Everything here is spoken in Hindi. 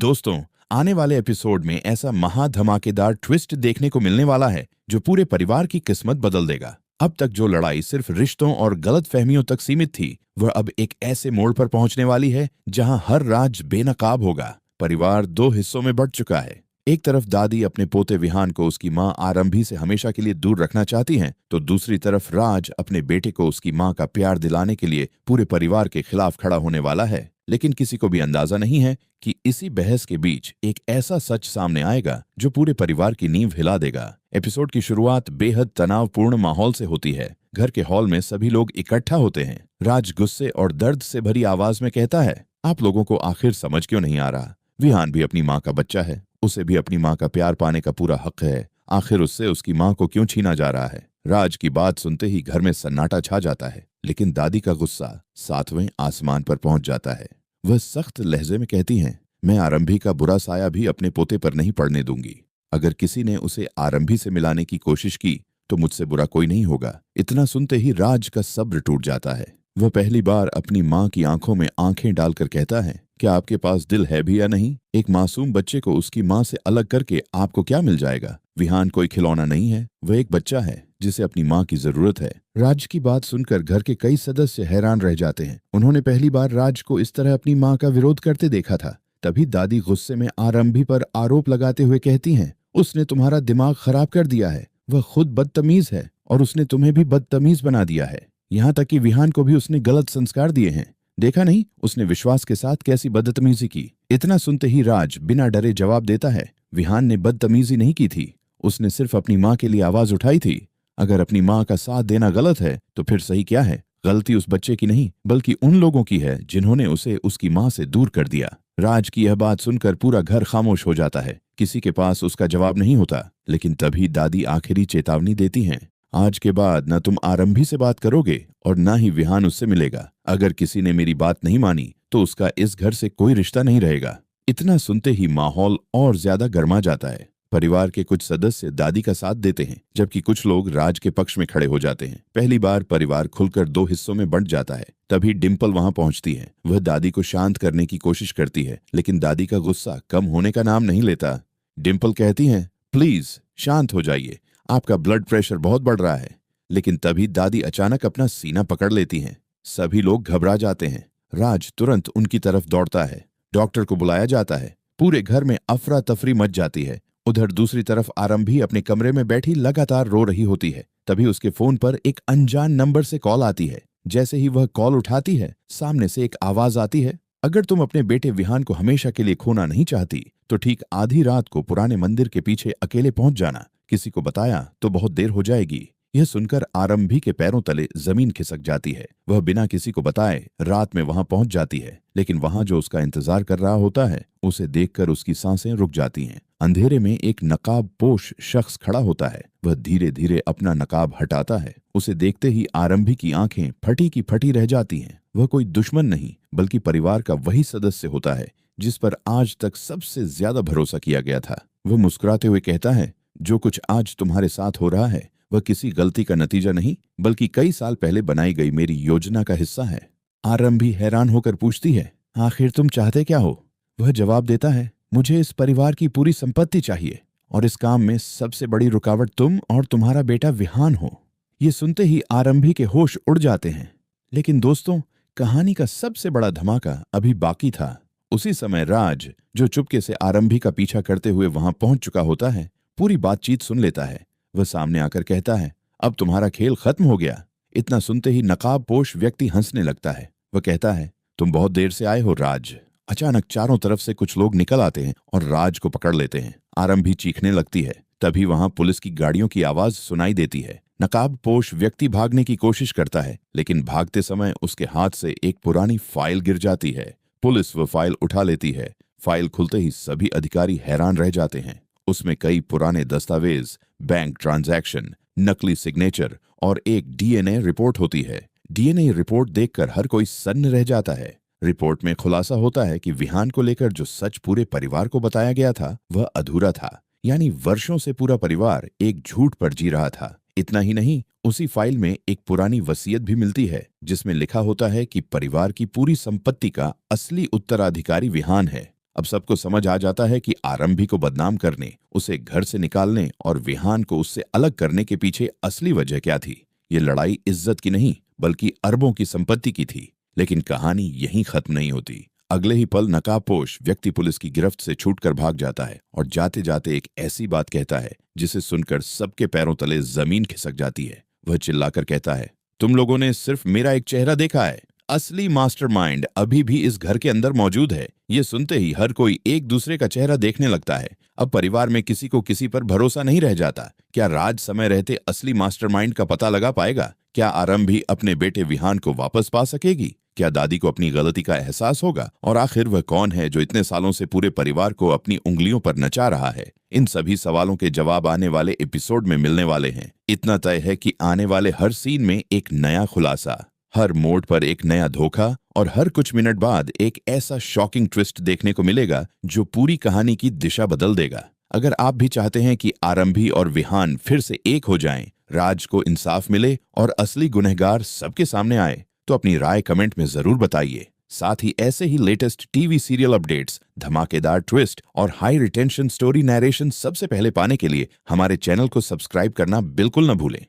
दोस्तों, आने वाले एपिसोड में ऐसा महा धमाकेदार ट्विस्ट देखने को मिलने वाला है जो पूरे परिवार की किस्मत बदल देगा। अब तक जो लड़ाई सिर्फ रिश्तों और गलतफहमियों तक सीमित थी, वह अब एक ऐसे मोड़ पर पहुंचने वाली है जहां हर राज बेनकाब होगा। परिवार दो हिस्सों में बंट चुका है। एक तरफ दादी अपने पोते विहान को उसकी मां आरंभी से हमेशा के लिए दूर रखना चाहती हैं, तो दूसरी तरफ राज अपने बेटे को उसकी मां का प्यार दिलाने के लिए पूरे परिवार के खिलाफ खड़ा होने वाला है। लेकिन किसी को भी अंदाजा नहीं है कि इसी बहस के बीच एक ऐसा सच सामने आएगा जो पूरे परिवार की नींव हिला देगा। एपिसोड की शुरुआत बेहद तनावपूर्ण माहौल से होती है। घर के हॉल में सभी लोग इकट्ठा होते हैं। राज गुस्से और दर्द से भरी आवाज में कहता है, आप लोगों को आखिर समझ क्यों नहीं आ रहा? विहान भी अपनी माँ का बच्चा है, उसे भी अपनी माँ का प्यार पाने का पूरा हक है। आखिर उससे उसकी माँ को क्यों छीना जा रहा है? राज की बात सुनते ही घर में सन्नाटा छा जाता है, लेकिन दादी का गुस्सा 7वें आसमान पर पहुंच जाता है। वह सख्त लहजे में कहती हैं, मैं आरंभी का बुरा साया भी अपने पोते पर नहीं पड़ने दूंगी। अगर किसी ने उसे आरंभी से मिलाने की कोशिश की तो मुझसे बुरा कोई नहीं होगा। इतना सुनते ही राज का सब्र टूट जाता है। वह पहली बार अपनी माँ की आंखों में आंखें डालकर कहता है, क्या आपके पास दिल है भी या नहीं? एक मासूम बच्चे को उसकी माँ से अलग करके आपको क्या मिल जाएगा? विहान कोई खिलौना नहीं है, वह एक बच्चा है जिसे अपनी माँ की जरूरत है। राज की बात सुनकर घर के कई सदस्य हैरान रह जाते हैं। उन्होंने पहली बार राज को इस तरह अपनी माँ का विरोध करते देखा था। तभी दादी गुस्से में आरंभी पर आरोप लगाते हुए कहती हैं, उसने तुम्हारा दिमाग खराब कर दिया है। वह खुद बदतमीज है और उसने तुम्हें भी बदतमीज बना दिया है। यहाँ तक कि विहान को भी उसने गलत संस्कार दिए हैं। देखा नहीं उसने विश्वास के साथ कैसी बदतमीजी की? इतना सुनते ही राज बिना डरे जवाब देता है, विहान ने बदतमीजी नहीं की थी, उसने सिर्फ अपनी माँ के लिए आवाज उठाई थी। अगर अपनी माँ का साथ देना गलत है तो फिर सही क्या है? गलती उस बच्चे की नहीं बल्कि उन लोगों की है जिन्होंने उसे उसकी माँ से दूर कर दिया। राज की यह बात सुनकर पूरा घर खामोश हो जाता है। किसी के पास उसका जवाब नहीं होता। लेकिन तभी दादी आखिरी चेतावनी देती हैं, आज के बाद न तुम आरंभी से बात करोगे और न ही विहान उससे मिलेगा। अगर किसी ने मेरी बात नहीं मानी तो उसका इस घर से कोई रिश्ता नहीं रहेगा। इतना सुनते ही माहौल और ज्यादा गर्मा जाता है। परिवार के कुछ सदस्य दादी का साथ देते हैं, जबकि कुछ लोग राज के पक्ष में खड़े हो जाते हैं। पहली बार परिवार खुलकर दो हिस्सों में बंट जाता है। तभी डिम्पल वहां पहुंचती है। वह दादी को शांत करने की कोशिश करती है, लेकिन दादी का गुस्सा कम होने का नाम नहीं लेता। डिम्पल कहती है, प्लीज शांत हो जाइए, आपका ब्लड प्रेशर बहुत बढ़ रहा है। लेकिन तभी दादी अचानक अपना सीना पकड़ लेती हैं। सभी लोग घबरा जाते हैं। राज तुरंत उनकी तरफ दौड़ता है। डॉक्टर को बुलाया जाता है। पूरे घर में अफरा तफरी मच जाती है। उधर दूसरी तरफ आरंभी अपने कमरे में बैठी लगातार रो रही होती है। तभी उसके फोन पर एक अनजान नंबर से कॉल आती है। जैसे ही वह कॉल उठाती है, सामने से एक आवाज आती है, अगर तुम अपने बेटे विहान को हमेशा के लिए खोना नहीं चाहती तो ठीक आधी रात को पुराने मंदिर के पीछे अकेले पहुंच जाना। किसी को बताया तो बहुत देर हो जाएगी। यह सुनकर आरंभी के पैरों तले जमीन खिसक जाती है। वह बिना किसी को बताए रात में वहां पहुंच जाती है, लेकिन वहां जो उसका इंतजार कर रहा होता है उसे देखकर उसकी सांसें रुक जाती हैं। अंधेरे में एक नकाब पोश शख्स खड़ा होता है। वह धीरे धीरे अपना नकाब हटाता है। उसे देखते ही आरंभी की आंखें फटी की फटी रह जाती हैं। वह कोई दुश्मन नहीं बल्कि परिवार का वही सदस्य होता है जिस पर आज तक सबसे ज्यादा भरोसा किया गया था। वह मुस्कुराते हुए कहता है, जो कुछ आज तुम्हारे साथ हो रहा है वह किसी गलती का नतीजा नहीं बल्कि कई साल पहले बनाई गई मेरी योजना का हिस्सा है। आरंभी हैरान होकर पूछती है, आखिर तुम चाहते क्या हो? वह जवाब देता है, मुझे इस परिवार की पूरी संपत्ति चाहिए और इस काम में सबसे बड़ी रुकावट तुम और तुम्हारा बेटा विहान हो। ये सुनते ही आरंभी के होश उड़ जाते हैं। लेकिन दोस्तों, कहानी का सबसे बड़ा धमाका अभी बाकी था। उसी समय राज, जो चुपके से आरंभी का पीछा करते हुए वहां पहुंच चुका होता है, पूरी बातचीत सुन लेता है। वह सामने आकर कहता है, अब तुम्हारा खेल खत्म हो गया। इतना सुनते ही नकाबपोश व्यक्ति हंसने लगता है। वह कहता है, तुम बहुत देर से आए हो राज। अचानक चारों तरफ से कुछ लोग निकल आते हैं और राज को पकड़ लेते हैं। आरंभी चीखने लगती है। तभी वहां पुलिस की गाड़ियों की आवाज सुनाई देती है। नकाबपोश व्यक्ति भागने की कोशिश करता है, लेकिन भागते समय उसके हाथ से एक पुरानी फाइल गिर जाती है। पुलिस वह फाइल उठा लेती है। फाइल खुलते ही सभी अधिकारी हैरान रह जाते हैं। उसमें कई पुराने दस्तावेज, बैंक ट्रांजैक्शन, नकली सिग्नेचर और एक डीएनए रिपोर्ट होती है। डीएनए रिपोर्ट देखकर हर कोई सन्न रह जाता है। रिपोर्ट में खुलासा होता है कि विहान को लेकर जो सच पूरे परिवार को बताया गया था वह अधूरा था। यानी वर्षों से पूरा परिवार एक झूठ पर जी रहा था। इतना ही नहीं, उसी फाइल में एक पुरानी वसीयत भी मिलती है जिसमें लिखा होता है कि परिवार की पूरी संपत्ति का असली उत्तराधिकारी विहान है। अब सबको समझ आ जाता है कि आरंभी को बदनाम करने, उसे घर से निकालने और विहान को उससे अलग करने के पीछे असली वजह क्या थी। ये लड़ाई इज्जत की नहीं बल्कि अरबों की संपत्ति की थी। लेकिन कहानी यहीं खत्म नहीं होती। अगले ही पल नकाबपोश व्यक्ति पुलिस की गिरफ्त से छूटकर भाग जाता है और जाते जाते एक ऐसी बात कहता है जिसे सुनकर सबके पैरों तले जमीन खिसक जाती है। वह चिल्लाकर कहता है, तुम लोगों ने सिर्फ मेरा एक चेहरा देखा है, असली मास्टरमाइंड अभी भी इस घर के अंदर मौजूद है। ये सुनते ही हर कोई एक दूसरे का चेहरा देखने लगता है। अब परिवार में किसी को किसी पर भरोसा नहीं रह जाता। क्या राज समय रहते असली मास्टरमाइंड का पता लगा पाएगा? क्या आरंभी अपने बेटे विहान को वापस पा सकेगी? क्या दादी को अपनी गलती का एहसास होगा? और आखिर वह कौन है जो इतने सालों से पूरे परिवार को अपनी उंगलियों पर नचा रहा है? इन सभी सवालों के जवाब आने वाले एपिसोड में मिलने वाले हैं। इतना तय है कि आने वाले हर सीन में एक नया खुलासा, हर मोड़ पर एक नया धोखा और हर कुछ मिनट बाद एक ऐसा शॉकिंग ट्विस्ट देखने को मिलेगा जो पूरी कहानी की दिशा बदल देगा। अगर आप भी चाहते हैं कि आरंभी और विहान फिर से एक हो जाएं, राज को इंसाफ मिले और असली गुनहगार सबके सामने आए, तो अपनी राय कमेंट में जरूर बताइए। साथ ही ऐसे ही लेटेस्ट टीवी सीरियल अपडेट्स, धमाकेदार ट्विस्ट और हाई रिटेंशन स्टोरी नैरेशन सबसे पहले पाने के लिए हमारे चैनल को सब्सक्राइब करना बिल्कुल न भूलें।